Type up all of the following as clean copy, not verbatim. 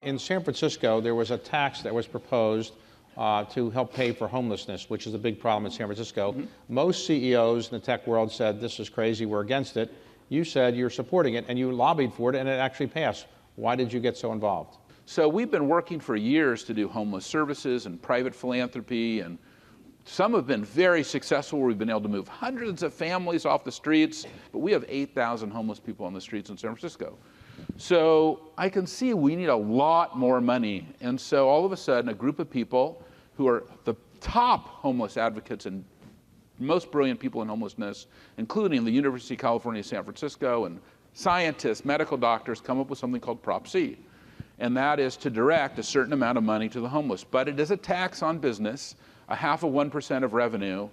In San Francisco, there was a tax that was proposed to help pay for homelessness, which is a big problem in San Francisco. Most CEOs in the tech world said, this is crazy, we're against it. You said you're supporting it, and you lobbied for it, and it actually passed. Why did you get so involved? So we've been working for years to do homeless services and private philanthropy, and some have been very successful where we've been able to move hundreds of families off the streets, but we have 8,000 homeless people on the streets in San Francisco. So I can see we need a lot more money. And so all of a sudden, a group of people who are the top homeless advocates and most brilliant people in homelessness, including the University of California, San Francisco, and scientists, medical doctors, come up with something called Prop C. And that is to direct a certain amount of money to the homeless. But it is a tax on business, 0.5% of revenue,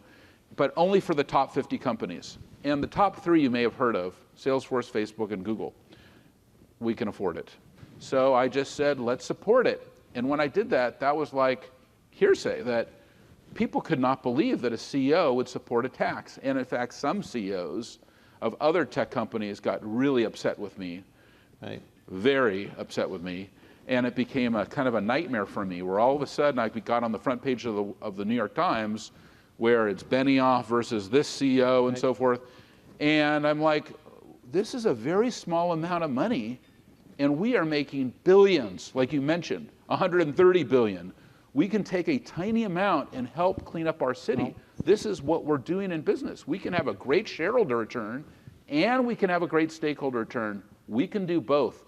but only for the top 50 companies. And the top 3 you may have heard of, Salesforce, Facebook, and Google. We can afford it. So I just said, let's support it. And when I did that, that was like hearsay, that people could not believe that a CEO would support a tax. And in fact, some CEOs of other tech companies got really upset with me, Right. Very upset with me. And it became a kind of a nightmare for me, where all of a sudden I got on the front page of the New York Times, where it's Benioff versus this CEO and Right. so forth. And I'm like, this is a very small amount of money, and we are making billions, like you mentioned, 130 billion. We can take a tiny amount and help clean up our city. This is what we're doing in business. We can have a great shareholder return, and we can have a great stakeholder return. We can do both.